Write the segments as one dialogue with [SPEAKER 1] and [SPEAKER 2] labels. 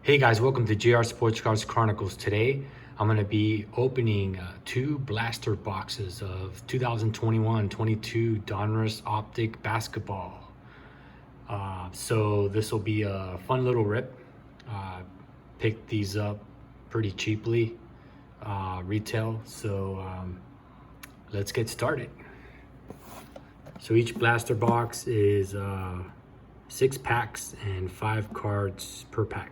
[SPEAKER 1] Hey guys, welcome to JR Sportscards Chronicles. Today, I'm going to be opening two blaster boxes of 2021-22 Donruss Optic Basketball. So this will be a fun little rip. Picked these up pretty cheaply, retail. So let's get started. So each blaster box is 6 packs and 5 cards per pack.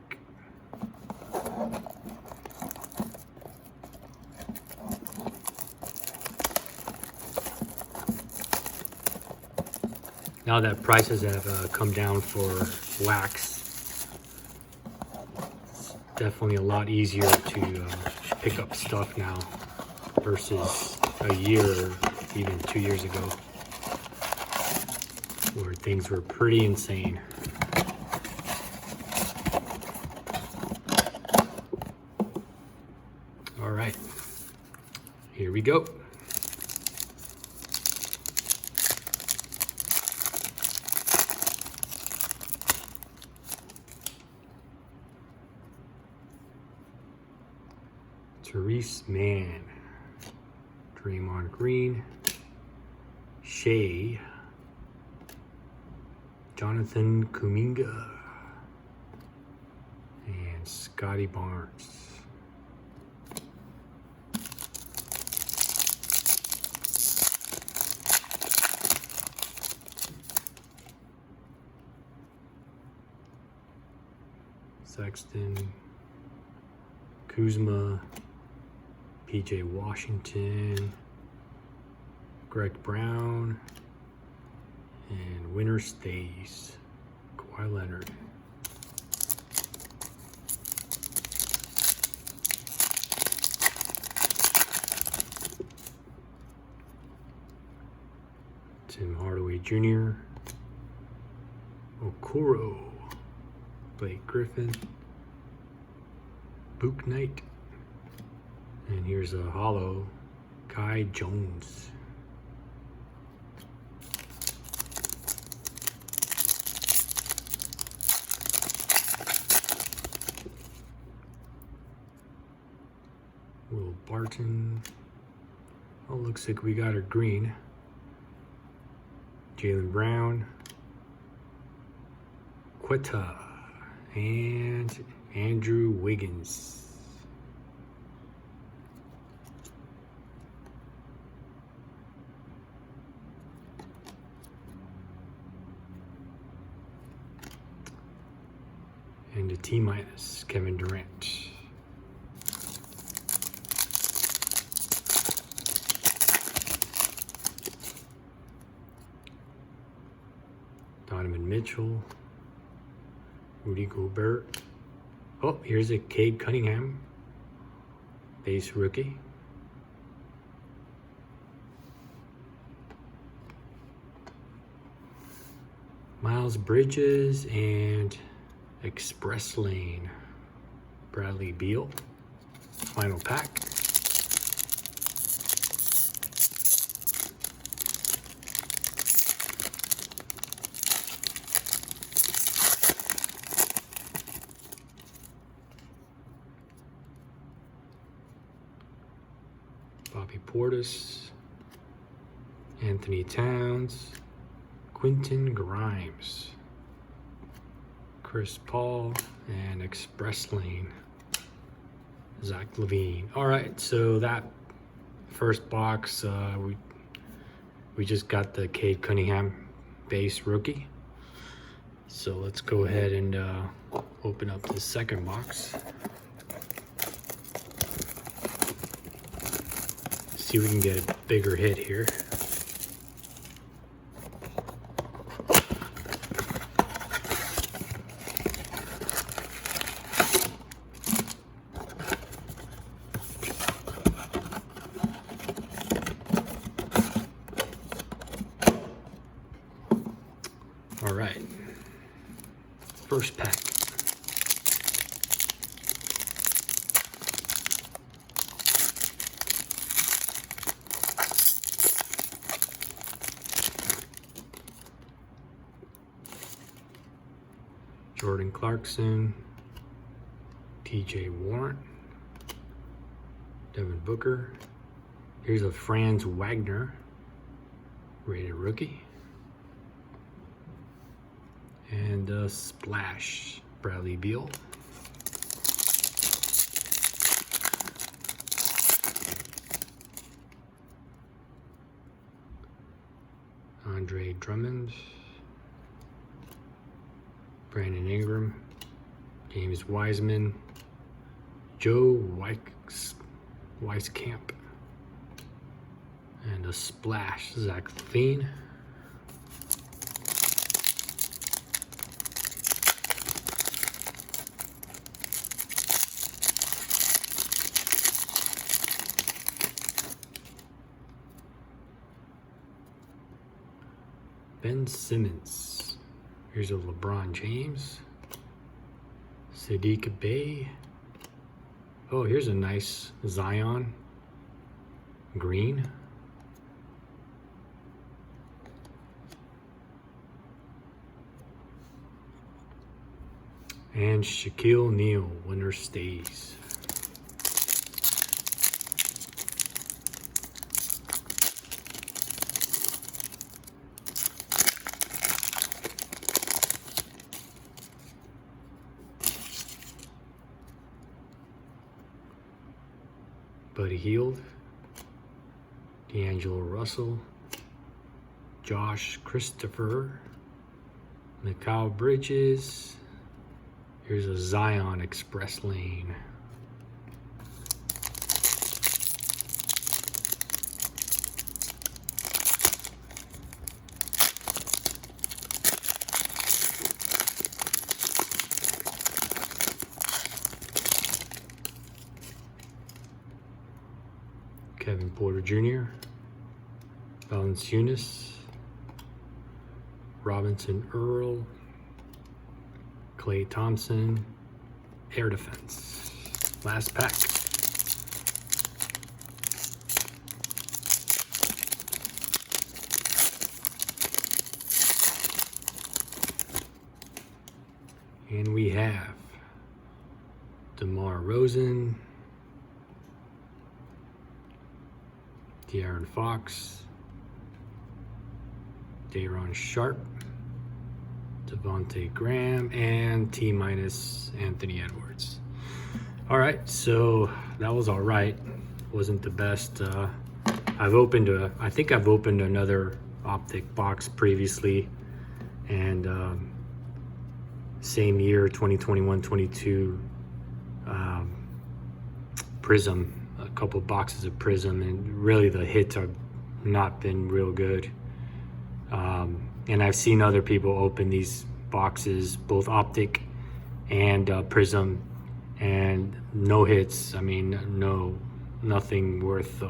[SPEAKER 1] Now that prices have come down for wax, it's definitely a lot easier to pick up stuff now versus a year or even 2 years ago, where things were pretty insane. All right, here we go. Therese Mann, Draymond Green, Shea, Jonathan Kuminga, and Scotty Barnes. Sexton, Kuzma, PJ Washington, Greg Brown, and winner stays Kawhi Leonard. Tim Hardaway Jr., Okoro, Blake Griffin, Book Knight, and here's a hollow, Kai Jones. Will Barton. Oh, looks like we got her green. Jaylen Brown, Quetta, and Andrew Wiggins. And a T-minus, Kevin Durant. Donovan Mitchell, Rudy Gobert. Oh, here's a Cade Cunningham, base rookie. Miles Bridges and Express Lane, Bradley Beal. Final pack. Bobby Portis, Anthony Towns, Quentin Grimes, Chris Paul, and Express Lane, Zach LaVine. All right, so that first box, we just got the Cade Cunningham base rookie. So let's go ahead and open up the second box. See if we can get a bigger hit here. All right, first pack. Jordan Clarkson, TJ Warren, Devin Booker. Here's a Franz Wagner, rated rookie. And a splash, Bradley Beal. Andre Drummond, Brandon Ingram, James Wiseman, Joe Weiskamp, and a splash, Zach LaVine. Ben Simmons. Here's a LeBron James. Sadiq Bey. Oh, here's a nice Zion green. And Shaquille O'Neal, winner stays. Buddy Hield, D'Angelo Russell, Josh Christopher, Mikal Bridges. Here's a Zion Express Lane. Kevin Porter Jr., Valanciunas, Robinson Earl, Klay Thompson, Air Defense. Last pack. And we have DeMar Rosen, De'Aaron Fox, Day'Ron Sharp, Devontae Graham, and T-minus Anthony Edwards. All right, so that was all right. Wasn't the best. I think I've opened another Optic box previously, and same year, 2021-22, Prism. A couple boxes of Prism, and really the hits have not been real good. And I've seen other people open these boxes, both Optic and Prism, and no hits. I mean, nothing worth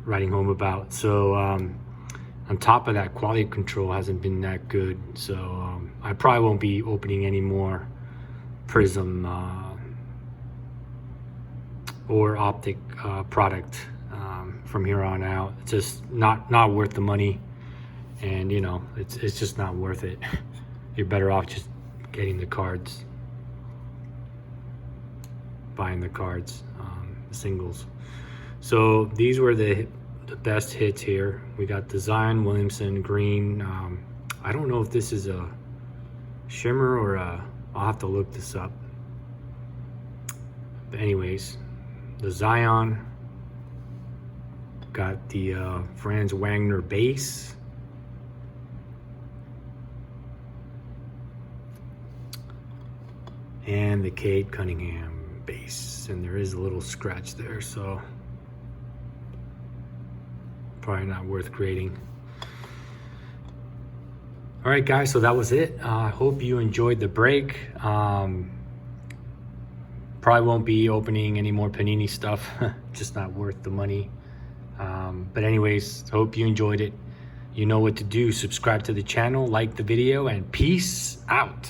[SPEAKER 1] writing home about. So on top of that, quality control hasn't been that good. So I probably won't be opening any more Prism or Optic product from here on out. It's just not worth the money, and you know, it's just not worth it. You're better off just getting the cards, buying the cards, singles. So these were the best hits here. We got the Zion Williamson green. I don't know if this is a shimmer or I'll have to look this up. But anyways, the Zion, got the Franz Wagner base, and the Cade Cunningham base, and there is a little scratch there, so probably not worth grading. All right, guys, so that was it. I hope you enjoyed the break. Probably won't be opening any more Panini stuff, just not worth the money. But anyways, hope you enjoyed it. You know what to do. Subscribe to the channel, like the video, and peace out.